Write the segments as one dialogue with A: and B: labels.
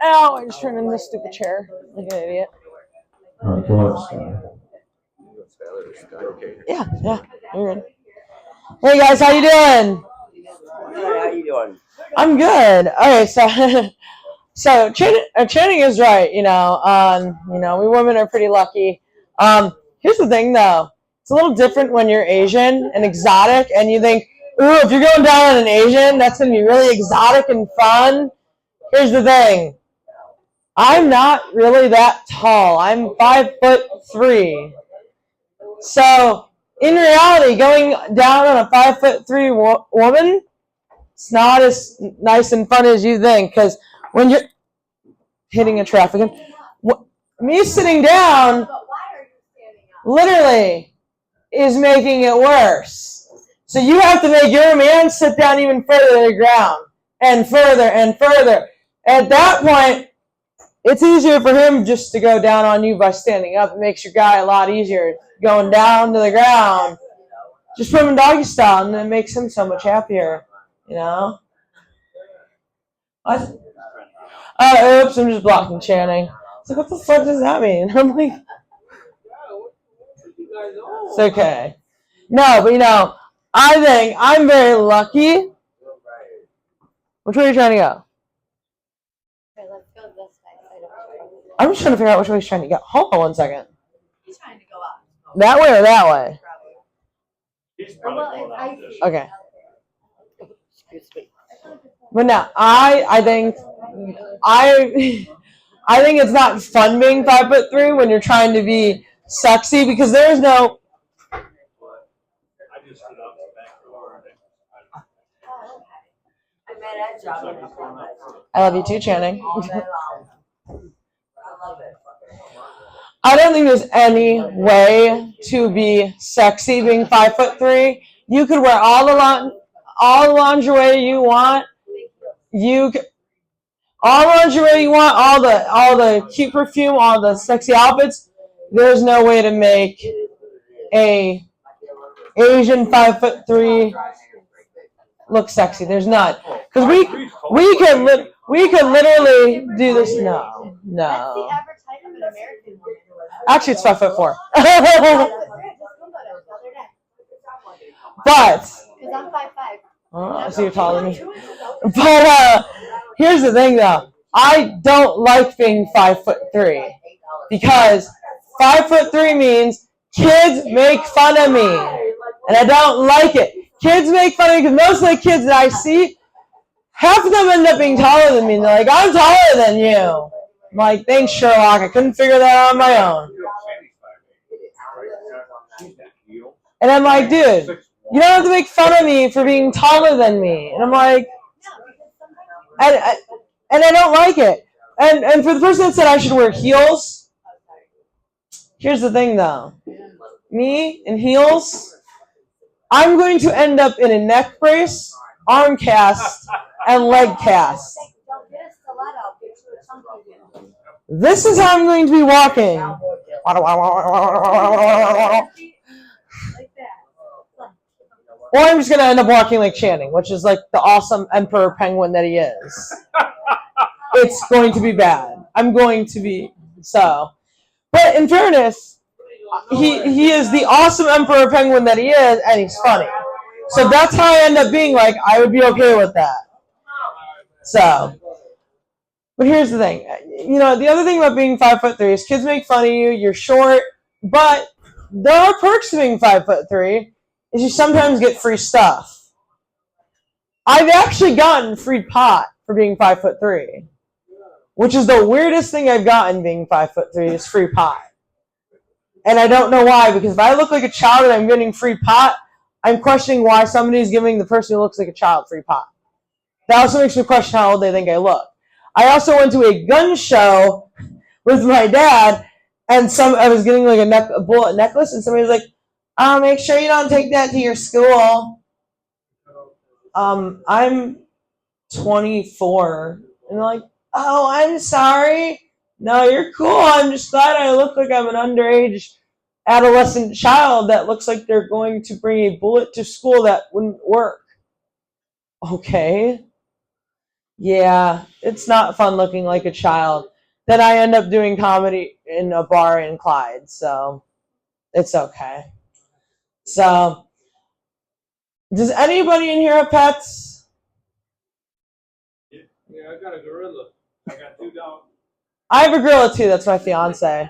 A: Ow, I just turned in this stupid chair like an idiot. Yeah, you're good. Hey guys, how you doing?
B: Good, how you doing?
A: I'm good. Okay, so Channing is right. We women are pretty lucky. Here's the thing though, it's a little different when you're Asian and exotic, and you think, ooh, if you're going down on an Asian, that's gonna be really exotic and fun. Here's the thing. I'm not really that tall. I'm 5'3". So in reality, going down on a 5'3" woman, it's not as nice and fun as you think. Because when you're hitting a traffic, me sitting down, literally, is making it worse. So you have to make your man sit down even further to the ground, and further and further. At that point, it's easier for him just to go down on you by standing up. It makes your guy a lot easier going down to the ground. Just put him in doggy style, and it makes him so much happier, What? Oops, I'm just blocking Channing. It's like, what the fuck does that mean? I'm like, it's okay. No, but I think I'm very lucky. Which way are you trying to go? I'm just trying to figure out which way he's trying to go. Hold on 1 second.
C: He's trying to go up.
A: That way or that way? Okay. But no, I think it's not fun being 5'3" when you're trying to be sexy, because there's no. I love you too, Channing. I don't think there's any way to be sexy being 5'3". You could wear all the lingerie you want. All lingerie you want, all the cute perfume, all the sexy outfits. There's no way to make a Asian 5'3" look sexy. There's not, because we could literally do this. No. Actually, it's 5'4". But
C: I'm 5'5".
A: I see you're taller than me. But here's the thing, though. I don't like being 5'3", because 5'3" means kids make fun of me, and I don't like it. Kids make fun of me because most of the kids that I see, half of them end up being taller than me. And they're like, I'm taller than you. I'm like, thanks, Sherlock. I couldn't figure that out on my own. And I'm like, dude, you don't have to make fun of me for being taller than me. And I'm like, and I don't like it. And for the person that said I should wear heels, here's the thing, though. Me in heels, I'm going to end up in a neck brace, arm cast, and leg cast. This is how I'm going to be walking. Or I'm just going to end up walking like Channing, which is like the awesome emperor penguin that he is. It's going to be bad. I'm going to be so. But in fairness, he is the awesome emperor penguin that he is, and he's funny. So that's how I end up being like, I would be okay with that. So, but here's the thing. The other thing about being 5'3" is kids make fun of you, you're short, but there are perks to being 5'3", is you sometimes get free stuff. I've actually gotten free pot for being 5'3", which is the weirdest thing I've gotten being 5'3" is free pot. And I don't know why, because if I look like a child and I'm getting free pot, I'm questioning why somebody's giving the person who looks like a child free pot. That also makes me question how old they think I look. I also went to a gun show with my dad, and I was getting like a bullet necklace, and somebody was like, make sure you don't take that to your school. I'm 24. And they're like, oh, I'm sorry. No, you're cool. I'm just glad I look like I'm an underage adolescent child that looks like they're going to bring a bullet to school that wouldn't work. Okay. Yeah, it's not fun looking like a child. Then I end up doing comedy in a bar in Clyde, so it's okay. So, does anybody in here have pets?
D: Yeah, I got a gorilla. I got 2 dogs.
A: I have a gorilla too. That's my fiance.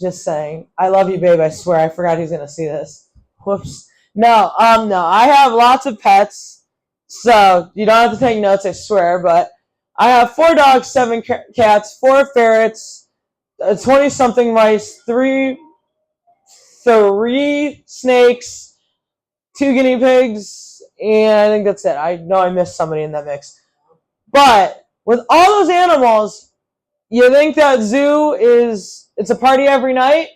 A: Just saying. I love you, babe. I swear. I forgot he's gonna see this. Whoops. No, no. I have lots of pets, so you don't have to take notes. I swear. But I have 4 dogs, 7 cats, 4 ferrets, 20-something mice, three snakes, 2 guinea pigs, and I think that's it. I know I missed somebody in that mix. But with all those animals, you think that zoo it's a party every night?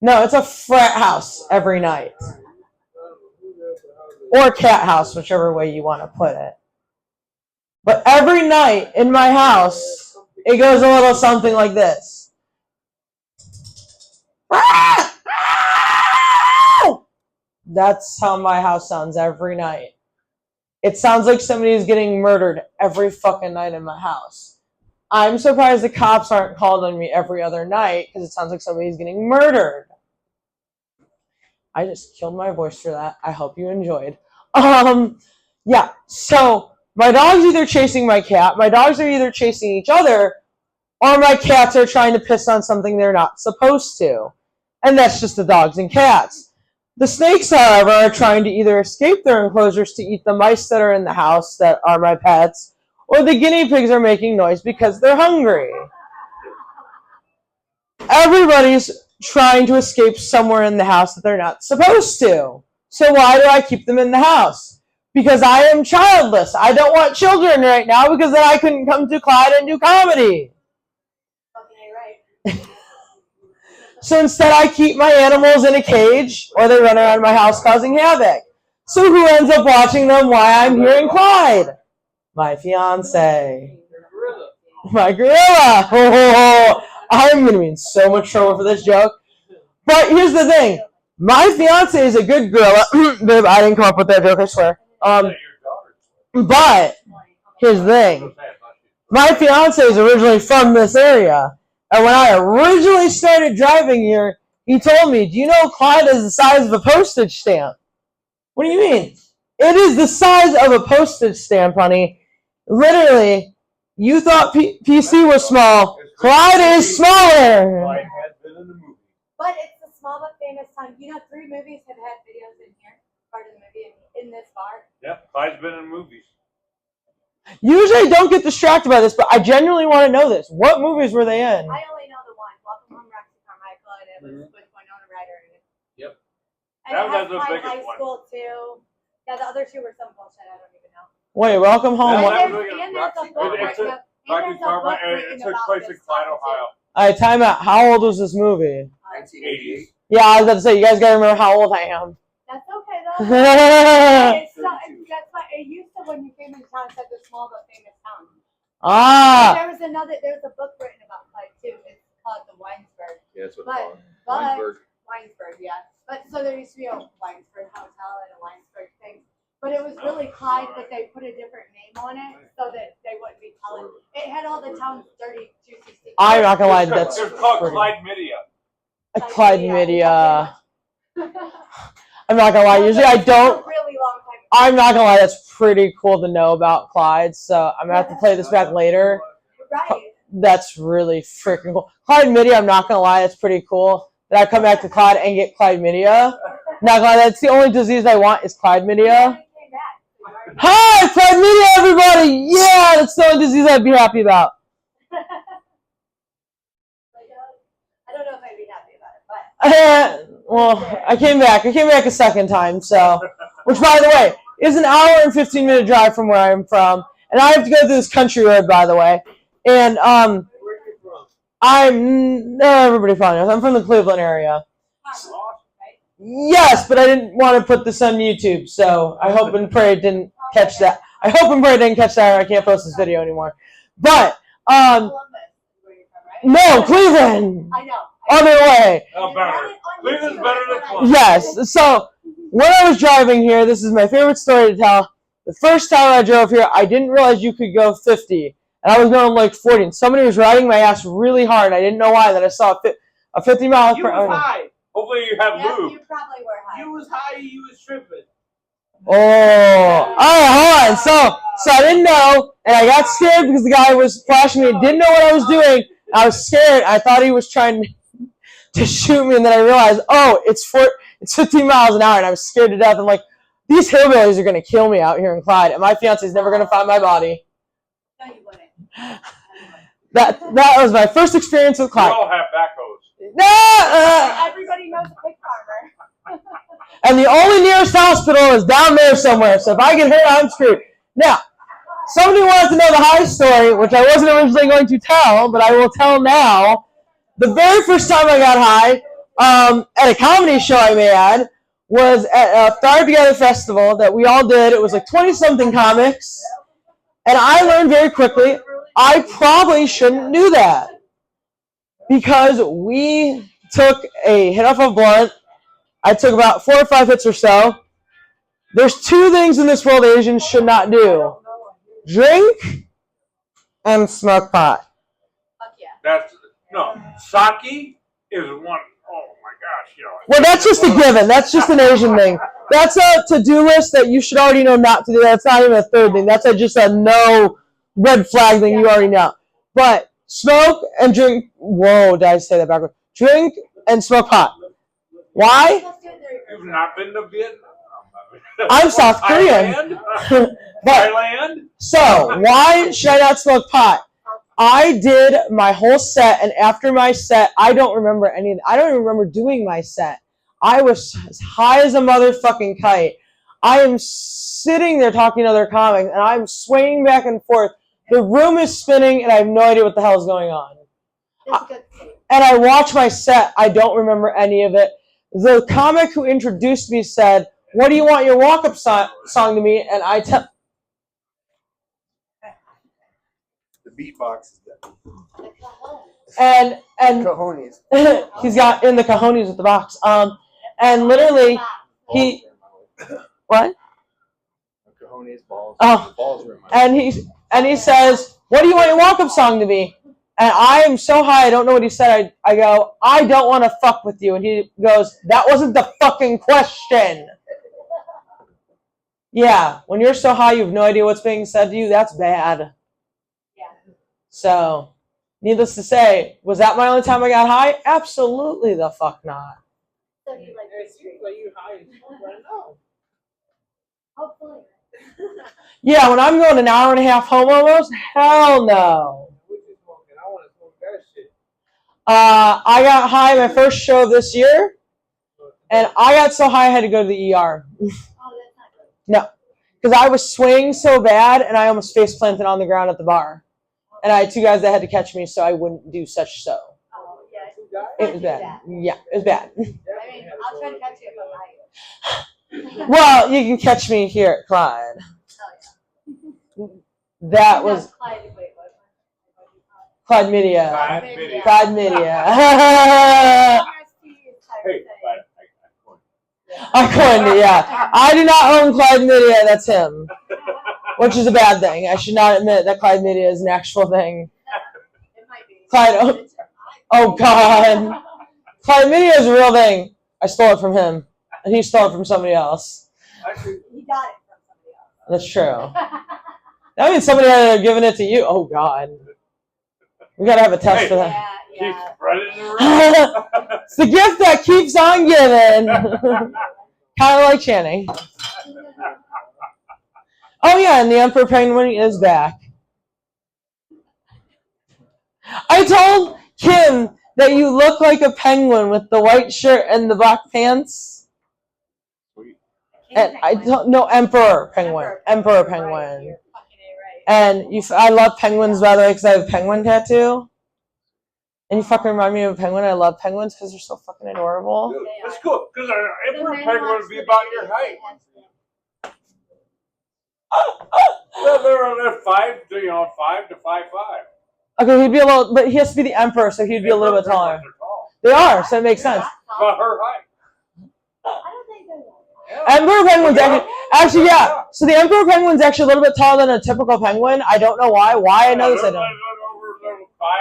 A: No, it's a frat house every night. Or cat house, whichever way you want to put it. But every night in my house, it goes a little something like this. That's how my house sounds every night. It sounds like somebody's getting murdered every fucking night in my house. I'm surprised the cops aren't called on me every other night because it sounds like somebody's getting murdered. I just killed my voice for that. I hope you enjoyed. Yeah, so my dog's either chasing my cat, my dogs are either chasing each other, or my cats are trying to piss on something they're not supposed to. And that's just the dogs and cats. The snakes, however, are trying to either escape their enclosures to eat the mice that are in the house that are my pets, or the guinea pigs are making noise because they're hungry. Everybody's trying to escape somewhere in the house that they're not supposed to. So why do I keep them in the house? Because I am childless. I don't want children right now because then I couldn't come to Clyde and do comedy.
C: Okay, right.
A: So instead I keep my animals in a cage or they run around my house causing havoc. So who ends up watching them while I'm here in Clyde? My fiance. My gorilla. Oh, I'm going to be in so much trouble for this joke. But here's the thing. My fiance is a good gorilla. Babe, I didn't come up with that joke, I swear. But here's the thing. My fiance is originally from this area. And when I originally started driving here, he told me, do you know Clyde is the size of a postage stamp? What do you mean? It is the size of a postage stamp, honey. Literally, you thought PC was small. Clyde is smaller.
D: Clyde has been in the movie.
C: But it's a small but famous town. You know, 3 movies have had videos in here, part of the movie, in this bar.
D: Yep, Clyde's been in movies.
A: Usually I don't get distracted by this, but I genuinely want to know this. What movies were they in?
C: I only know the one, Welcome Home, Roxy Carmichael, and it was with Winona Ryder.
D: Yep.
C: And
D: That
C: it
D: was
C: has
D: the
C: Clyde
D: biggest
C: High
D: one.
C: School, too. Yeah, the other 2 were some bullshit, I don't even know.
A: Wait, Welcome Home.
D: That
C: And
D: was
C: there's,
D: really
C: and there's a
D: Roxy-
C: book
D: it's
C: written
D: a-
C: up.
D: Rocky
C: And there's a book
D: Carmichael,
C: written
D: it took
C: about
D: place in
C: this
D: Clyde,
C: town, too.
D: Ohio.
A: Alright, time out. How old was this movie?
D: 80s.
A: Yeah, I was about to say, you guys gotta remember how old I am.
C: That's okay, though. It's not, that's why it used to, when you came into town, it said the small but famous town.
A: Ah!
C: There's a book written about Clyde too. It's called the Winesburg.
E: Yeah, that's what
C: But,
E: it's
C: but
E: called.
C: Winesburg, yeah. But so there used to be a Winesburg hotel and a Winesburg thing. But it was really Clyde, but they put a different name on it so that they wouldn't be telling. It had all the town's dirty, juicy secrets.
A: I'm not gonna lie, that's
D: It's called
A: pretty.
D: Clyde Media.
A: Clyde Media. I'm not gonna lie, usually I
C: It's
A: don't.
C: a really long time.
A: I'm not gonna lie, that's pretty cool to know about Clyde, so I'm gonna have to play this back later.
C: Right.
A: That's really freaking cool. Clyde Media, I'm not gonna lie, that's pretty cool. That I come back to Clyde and get Clyde Media. Not gonna lie, that's the only disease I want is Clyde Media. Hi, Clyde Media, everybody! Yeah, that's the only disease I'd be happy about.
C: I don't know if I'd be happy about it, but
A: Well, I came back a second time, so, which by the way, is an hour and 15-minute drive from where I'm from, and I have to go through this country road, by the way, and, everybody probably knows, I'm from the Cleveland area. Yes, but I didn't want to put this on YouTube, so I hope and pray it didn't catch that. I hope and pray it didn't catch that, or I can't post this video anymore. But,
C: Columbus is where you're from, right?
A: no, Cleveland!
C: I know.
A: Other way.
D: Oh, better. Cleveland's better than Columbus.
A: Yes, so when I was driving here, this is my favorite story to tell. The first time I drove here, I didn't realize you could go 50. And I was going like 40. And somebody was riding my ass really hard. And I didn't know why. Then I saw a 50 miles
E: You
A: per
E: was
A: hour.
E: high.
D: Hopefully you have
C: Yep,
D: lube.
C: you probably were high.
E: You was high. You was tripping.
A: Oh, all right, hold on. So I didn't know, and I got scared because the guy was flashing me and didn't know what I was doing. I was scared. I thought he was trying to shoot me, and then I realized, oh, it's 15 miles an hour, and I was scared to death. I'm like, these hillbillies are going to kill me out here in Clyde, and my fiance's never going to find my body.
C: No, you wouldn't.
A: That was my first experience with
D: We
A: Clyde.
D: all have backhoes.
A: No,
C: Everybody knows a pig farmer.
A: and the only nearest hospital is down there somewhere, so if I get hurt, I'm screwed. Now, somebody wants to know the high story, which I wasn't originally going to tell, but I will tell now. The very first time I got high, at a comedy show I may add, was at a Thrive Together festival that we all did. It was like 20-something comics, and I learned very quickly I probably shouldn't do that because we took a hit off a blunt. I took about 4 or 5 hits or so. There's 2 things in this world Asians should not do: drink and smoke pot.
C: Fuck yeah.
D: That's no sake is one. Oh my gosh, you know.
A: Well, that's just a given. That's just an Asian thing. That's a to-do list that you should already know not to do. That's not even a third thing. That's just a no red flag thing you already know. But smoke and drink. Whoa, did I say that backwards? Drink and smoke pot. Why?
C: Let's do it there.
D: You've not been to Vietnam.
A: I'm South Korean.
D: Thailand?
A: But
D: Thailand?
A: so why should I not smoke pot? I did my whole set, and after my set, I don't remember any of it. I don't even remember doing my set. I was as high as a motherfucking kite. I am sitting there talking to other comics, and I'm swaying back and forth. The room is spinning, and I have no idea what the hell is going on.
C: That's good.
A: And I watch my set. I don't remember any of it. The comic who introduced me said, "What do you want your walk-up song to be?" And I tell...
F: The beatbox is dead.
A: And
F: Cojones.
A: he's got in the cojones with the box. And literally, he... What?
F: Cojones, balls.
A: Oh.
F: Balls are in my
A: And he says, "What do you want your walk-up song to be?" And I am so high, I don't know what he said. I go, "I don't want to fuck with you." And he goes, "That wasn't the fucking question." Yeah, when you're so high, you have no idea what's being said to you. That's bad.
C: Yeah.
A: So, needless to say, was that my only time I got high? Absolutely the fuck not.
C: So you like
E: It seems like you high as fuck right now.
C: hopefully.
A: Yeah, when I'm going an hour and a half home almost, hell no.
E: What you smoking? I want to smoke that shit.
A: I got high my first show of this year, and I got so high I had to go to the ER.
C: Oh, that's not good.
A: No, because I was swaying so bad, and I almost face planted on the ground at the bar. And I had 2 guys that had to catch me so I wouldn't do such so.
C: Oh, yeah.
A: It was bad. Yeah, it was bad.
C: I mean, I'll try to catch you if I'm high.
A: Well, you can catch me here at Clyde.
C: Oh,
A: That was
C: Clyde, wait, what?
A: Clyde Media.
D: Clyde Media.
A: Clyde Media.
D: Hey, but
A: I coined it, yeah. I do not own Clyde Media, that's him. Which is a bad thing. I should not admit that Clyde Media is an actual thing.
C: It might be.
A: Clyde, oh God. Clyde Media is a real thing. I stole it from him. And he stole it from somebody else.
D: actually,
C: He got it from somebody
A: That's true.
C: else.
A: That means somebody had given it to you. Oh God. We gotta have a test for that.
C: Yeah,
D: keep
C: yeah.
D: spreading it around.
A: It's the gift that keeps on giving. Kind of like Channing. Oh yeah, and the Emperor Penguin is back. I told Kim that you look like a penguin with the white shirt and the black pants. And I don't know, Emperor Penguin. Emperor Penguin.
C: Right, you're fucking right.
A: And I love penguins, by the way, because I have a penguin tattoo. And you fucking remind me of a penguin. I love penguins because they're so fucking adorable.
D: Dude, that's cool, because an
C: The
D: emperor
C: men
D: penguin
C: watch
D: would be
C: the
D: about
C: videos
D: your
C: they
D: height.
C: have.
D: Well, they're 5 to 5'5".
A: Okay, he'd be a little, but he has to be the emperor, so he'd be a little bit taller.
D: Penguins are tall.
A: They are, so it makes sense.
D: About her height.
C: I don't think they're
A: Emperor penguins actually, yeah. So the emperor penguin's actually a little bit taller than a typical penguin. I don't know why. Why I know this, I don't.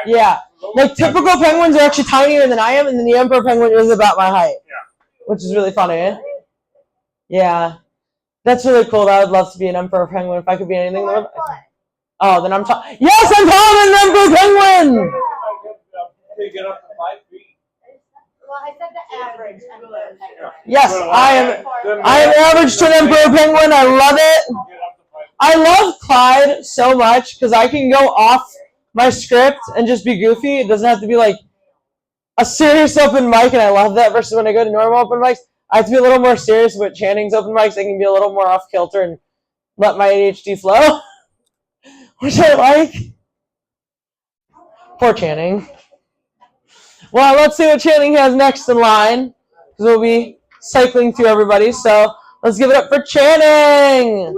A: Yeah, like typical penguins are actually tinier than I am, and then the emperor penguin is about my height.
D: Yeah.
A: Which is really funny. Yeah, that's really cool. I would love to be an emperor penguin if I could be anything. Oh, then I'm tall. Yes, I'm taller than an emperor penguin.
E: They get up to 5 feet.
C: Well, I said the average.
A: Yes, I am average to an emperor penguin. I love it. I love Clyde so much because I can go off my script and just be goofy. It doesn't have to be like a serious open mic, and I love that. Versus when I go to normal open mics, I have to be a little more serious. But Channing's open mics, I can be a little more off kilter and let my ADHD flow, which I like. Poor Channing. Well, let's see what Channing has next in line, because we'll be cycling through everybody. So let's give it up for Channing.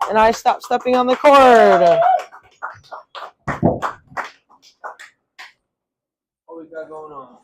A: And I stopped stepping on the cord.
E: What we got going on?